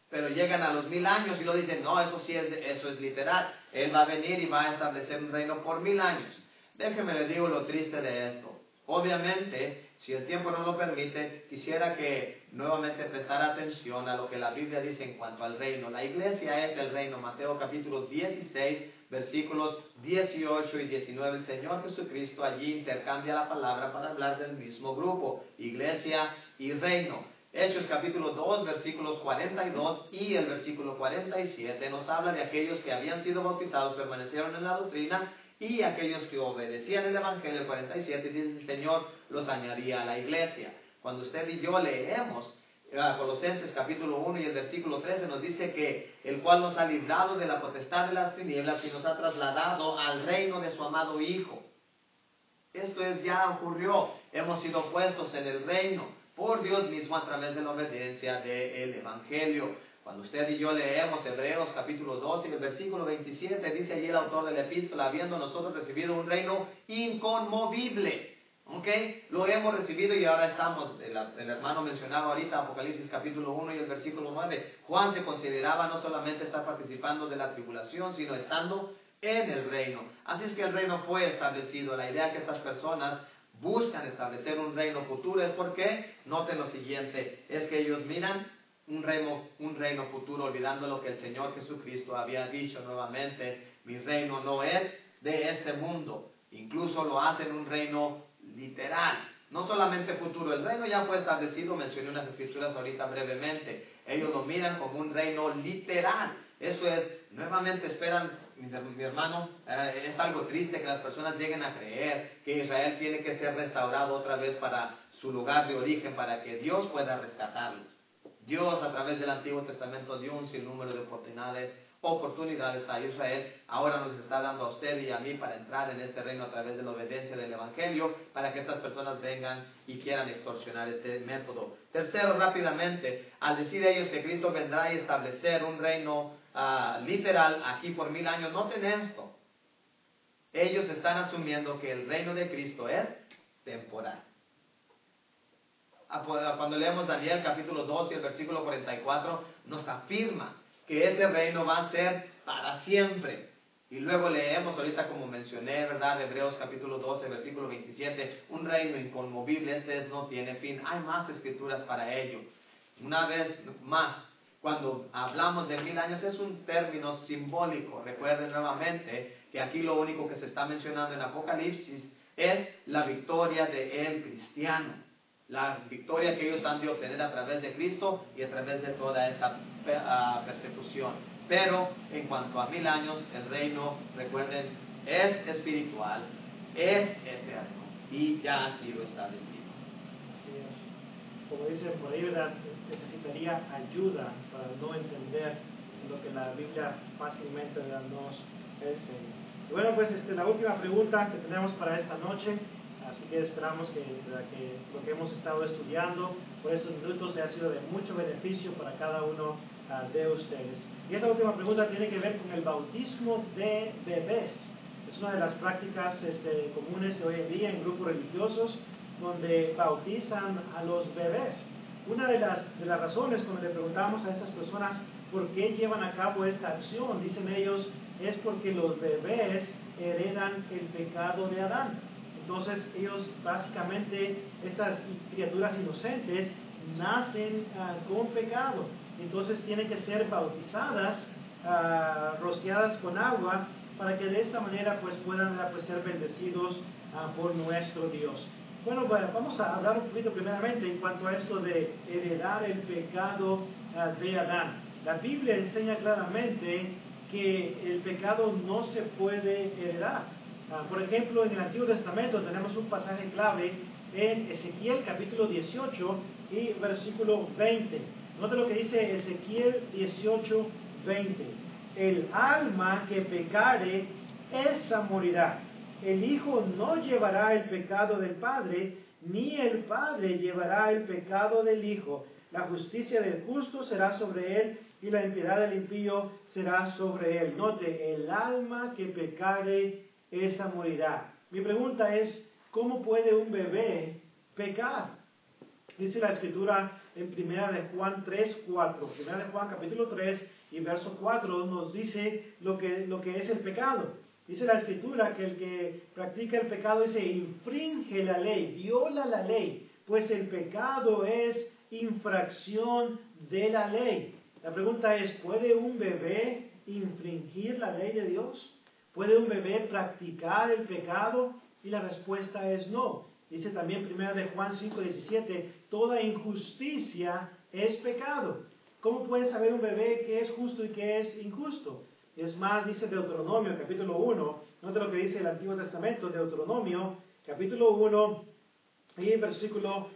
[SPEAKER 4] Pero llegan a los 1000 años y lo dicen, no, eso es literal. Él va a venir y va a establecer un reino por 1000 años. Déjeme le digo lo triste de esto. Obviamente, si el tiempo no lo permite, quisiera que nuevamente prestara atención a lo que la Biblia dice en cuanto al reino. La iglesia es el reino. Mateo capítulo 16, versículos 18 y 19. El Señor Jesucristo allí intercambia la palabra para hablar del mismo grupo, iglesia y reino. Hechos capítulo 2, versículos 42 y el versículo 47 nos habla de aquellos que habían sido bautizados, permanecieron en la doctrina, y aquellos que obedecían el Evangelio. El 47 dice: el Señor los añadía a la iglesia. Cuando usted y yo leemos Colosenses capítulo 1 y el versículo 13, nos dice que el cual nos ha librado de la potestad de las tinieblas y nos ha trasladado al reino de su amado Hijo. Esto ya ocurrió. Hemos sido puestos en el reino por Dios mismo a través de la obediencia del Evangelio. Cuando usted y yo leemos Hebreos capítulo 12 y el versículo 27, dice allí el autor de la epístola: habiendo nosotros recibido un reino inconmovible. ¿Ok? Lo hemos recibido y ahora estamos, el hermano mencionaba ahorita Apocalipsis capítulo 1 y el versículo 9. Juan se consideraba no solamente estar participando de la tribulación, sino estando en el reino. Así es que el reino fue establecido. La idea que estas personas buscan establecer un reino futuro es porque, noten lo siguiente, es que ellos miran un reino futuro, olvidando lo que el Señor Jesucristo había dicho nuevamente: mi reino no es de este mundo. Incluso lo hacen un reino literal, no solamente futuro. El reino ya fue establecido, mencioné unas escrituras ahorita brevemente. Ellos lo miran como un reino literal. Eso es, nuevamente esperan, mi hermano, es algo triste que las personas lleguen a creer que Israel tiene que ser restaurado otra vez para su lugar de origen, para que Dios pueda rescatarlos. Dios, a través del Antiguo Testamento, dio un sinnúmero de oportunidades a Israel. Ahora nos está dando a usted y a mí para entrar en este reino a través de la obediencia del Evangelio, para que estas personas vengan y quieran extorsionar este método. Tercero, rápidamente, al decir ellos que Cristo vendrá y establecer un reino literal aquí por 1000 años, noten esto: ellos están asumiendo que el reino de Cristo es temporal. Cuando leemos Daniel capítulo 2 y el versículo 44, nos afirma que ese reino va a ser para siempre. Y luego leemos ahorita, como mencioné, ¿verdad? Hebreos capítulo 12, versículo 27, un reino inconmovible, no tiene fin. Hay más escrituras para ello. Una vez más, cuando hablamos de 1000 años, es un término simbólico. Recuerden nuevamente que aquí lo único que se está mencionando en Apocalipsis es la victoria del cristiano. La victoria que ellos han de obtener a través de Cristo y a través de toda esta persecución. Pero en cuanto a 1000 años, el reino, recuerden, es espiritual, es eterno y ya ha sido establecido.
[SPEAKER 3] Así es. Como dicen por ahí, ¿verdad? Necesitaría ayuda para no entender lo que la Biblia fácilmente, ¿verdad?, nos enseña. Y bueno, pues la última pregunta que tenemos para esta noche. Así que esperamos que lo que hemos estado estudiando por estos minutos haya sido de mucho beneficio para cada uno de ustedes. Y esta última pregunta tiene que ver con el bautismo de bebés. Es una de las prácticas comunes hoy en día en grupos religiosos donde bautizan a los bebés. Una de las razones cuando le preguntamos a estas personas por qué llevan a cabo esta acción, dicen ellos, es porque los bebés heredan el pecado de Adán. Entonces ellos básicamente, estas criaturas inocentes, nacen con pecado. Entonces tienen que ser bautizadas, rociadas con agua, para que de esta manera pues puedan ser bendecidos por nuestro Dios. Bueno, vamos a hablar un poquito primeramente en cuanto a esto de heredar el pecado de Adán. La Biblia enseña claramente que el pecado no se puede heredar. Por ejemplo, en el Antiguo Testamento tenemos un pasaje clave en Ezequiel capítulo 18 y versículo 20. Note lo que dice Ezequiel 18, 20. El alma que pecare, esa morirá. El hijo no llevará el pecado del padre, ni el padre llevará el pecado del hijo. La justicia del justo será sobre él, y la impiedad del impío será sobre él. Note, el alma que pecare, esa morirá. Mi pregunta es, ¿cómo puede un bebé pecar? Dice la Escritura en 1 de Juan 3, 4. 1 de Juan capítulo 3 y verso 4 nos dice lo que es el pecado. Dice la Escritura que el que practica el pecado, dice, infringe la ley, viola la ley, pues el pecado es infracción de la ley. La pregunta es, ¿puede un bebé infringir la ley de Dios? ¿Puede un bebé practicar el pecado? Y la respuesta es no. Dice también 1 de Juan 5:17, toda injusticia es pecado. ¿Cómo puede saber un bebé qué es justo y qué es injusto? Y es más, dice Deuteronomio, capítulo 1, note lo que dice el Antiguo Testamento, Deuteronomio, capítulo 1, y versículo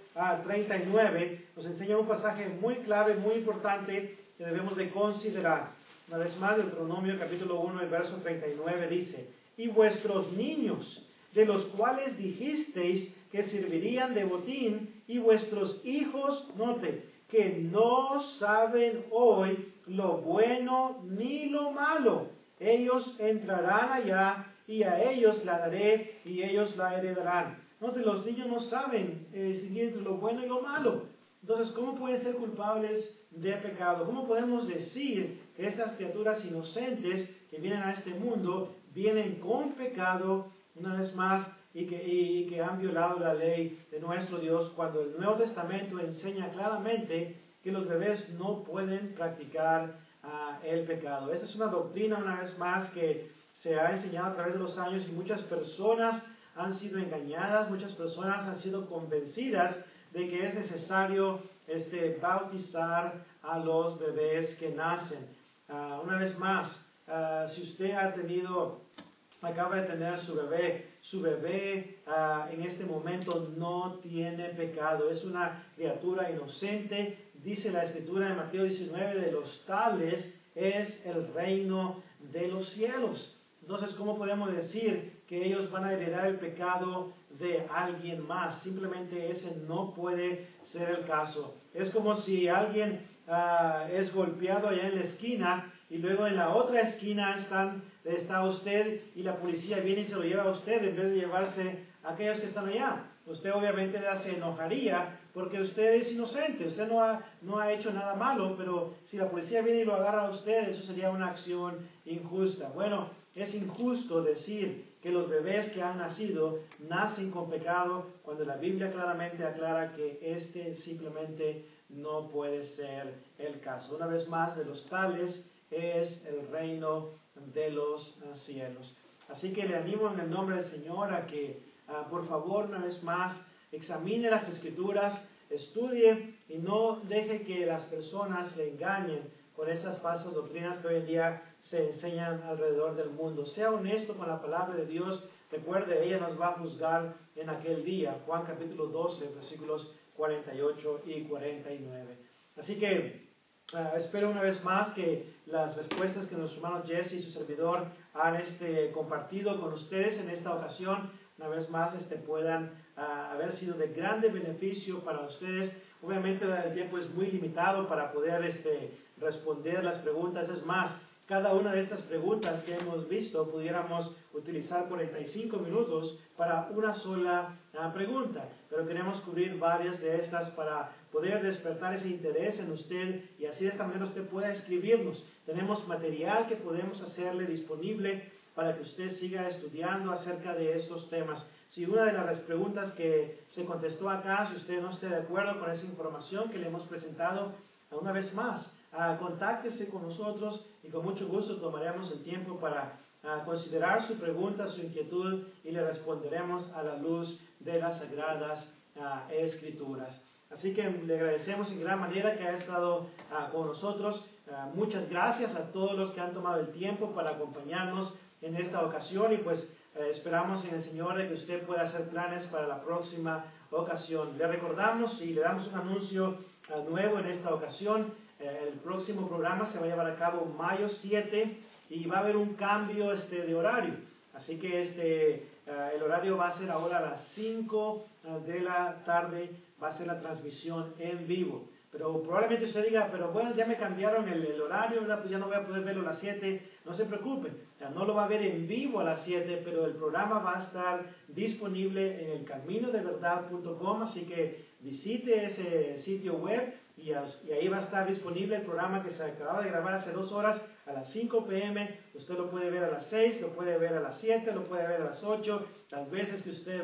[SPEAKER 3] 39, nos enseña un pasaje muy clave, muy importante, que debemos de considerar. Una vez más, Deuteronomio, capítulo 1, el verso 39 dice, y vuestros niños, de los cuales dijisteis que servirían de botín, y vuestros hijos, note, que no saben hoy lo bueno ni lo malo, ellos entrarán allá, y a ellos la daré, y ellos la heredarán. Note, los niños no saben distinguir entre lo bueno y lo malo. Entonces, ¿cómo pueden ser culpables de pecado? ¿Cómo podemos decir que estas criaturas inocentes que vienen a este mundo vienen con pecado, una vez más, y que han violado la ley de nuestro Dios, cuando el Nuevo Testamento enseña claramente que los bebés no pueden practicar el pecado? Esa es una doctrina, una vez más, que se ha enseñado a través de los años, y muchas personas han sido engañadas, muchas personas han sido convencidas de que es necesario bautizar a los bebés que nacen. Una vez más, si usted acaba de tener su bebé en este momento no tiene pecado, es una criatura inocente. Dice la Escritura en Mateo 19, de los tales es el reino de los cielos. Entonces, ¿cómo podemos decir que ellos van a heredar el pecado de alguien más? Simplemente ese no puede ser el caso. Es como si alguien es golpeado allá en la esquina, y luego en la otra esquina está usted, y la policía viene y se lo lleva a usted en vez de llevarse a aquellos que están allá. Usted obviamente se enojaría porque usted es inocente, usted no ha hecho nada malo, pero si la policía viene y lo agarra a usted, eso sería una acción injusta. Bueno, es injusto decir que los bebés que han nacido nacen con pecado, cuando la Biblia claramente aclara que simplemente no puede ser el caso. Una vez más, de los tales es el reino de los cielos. Así que le animo en el nombre del Señor a que, por favor, una vez más, examine las Escrituras, estudie y no deje que las personas le engañen con esas falsas doctrinas que hoy en día se enseñan alrededor del mundo. Sea honesto con la palabra de Dios. Recuerde, ella nos va a juzgar en aquel día. Juan capítulo 12, versículos 48 y 49. Así que espero una vez más que las respuestas que nuestro hermano Jesse y su servidor han compartido con ustedes en esta ocasión, una vez más puedan haber sido de grande beneficio para ustedes. Obviamente el tiempo es muy limitado para poder responder las preguntas. Es más, cada una de estas preguntas que hemos visto pudiéramos utilizar 45 minutos para una sola pregunta, pero queremos cubrir varias de estas para poder despertar ese interés en usted, y así de esta manera usted pueda escribirnos. Tenemos material que podemos hacerle disponible para que usted siga estudiando acerca de estos temas. Si una de las preguntas que se contestó acá, si usted no está de acuerdo con esa información que le hemos presentado, una vez más, contáctese con nosotros y con mucho gusto tomaremos el tiempo para considerar su pregunta, su inquietud, y le responderemos a la luz de las Sagradas Escrituras. Así que le agradecemos en gran manera que haya estado con nosotros. Muchas gracias a todos los que han tomado el tiempo para acompañarnos en esta ocasión, y pues esperamos en el Señor de que usted pueda hacer planes para la próxima ocasión. Le recordamos y le damos un anuncio nuevo en esta ocasión. El próximo programa se va a llevar a cabo mayo 7 y va a haber un cambio de horario. Así que el horario va a ser ahora a las 5 de la tarde, va a ser la transmisión en vivo. Pero probablemente usted diga, pero bueno, ya me cambiaron el horario, ¿verdad? Pues ya no voy a poder verlo a las 7. No se preocupe, no lo va a ver en vivo a las 7, pero el programa va a estar disponible en elcaminodeverdad.com, así que visite ese sitio web y ahí va a estar disponible el programa que se acaba de grabar hace 2 horas. a las 5 p.m., usted lo puede ver a las 6, lo puede ver a las 7, lo puede ver a las 8, las veces que usted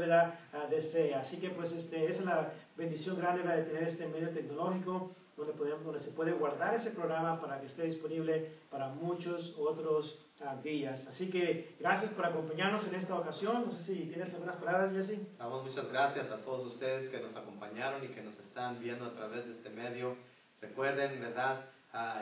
[SPEAKER 3] desea. Así que pues esa es la bendición grande de tener este medio tecnológico donde se puede guardar ese programa para que esté disponible para muchos otros días. Así que gracias por acompañarnos en esta ocasión. No sé si tienes algunas palabras, Jesse.
[SPEAKER 4] Damos muchas gracias a todos ustedes que nos acompañaron y que nos están viendo a través de este medio. Recuerden, ¿verdad?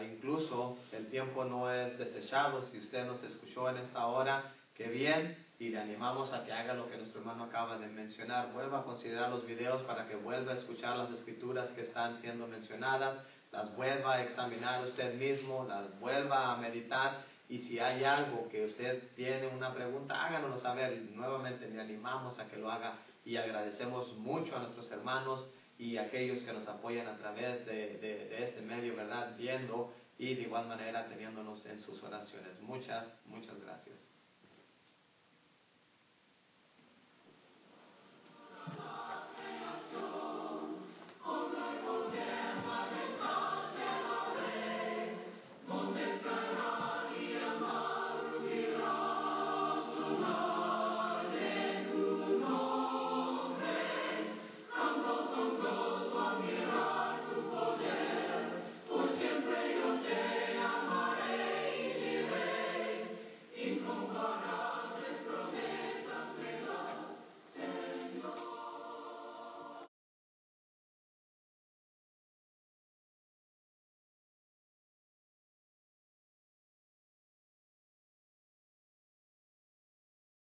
[SPEAKER 4] Incluso el tiempo no es desechado. Si usted nos escuchó en esta hora, qué bien, y le animamos a que haga lo que nuestro hermano acaba de mencionar. Vuelva a considerar los videos para que vuelva a escuchar las escrituras que están siendo mencionadas, las vuelva a examinar usted mismo, las vuelva a meditar, y si hay algo que usted tiene una pregunta, háganoslo saber. Nuevamente le animamos a que lo haga, y agradecemos mucho a nuestros hermanos y a aquellos que nos apoyan a través de este medio, ¿verdad? Viendo y de igual manera teniéndonos en sus oraciones. Muchas gracias.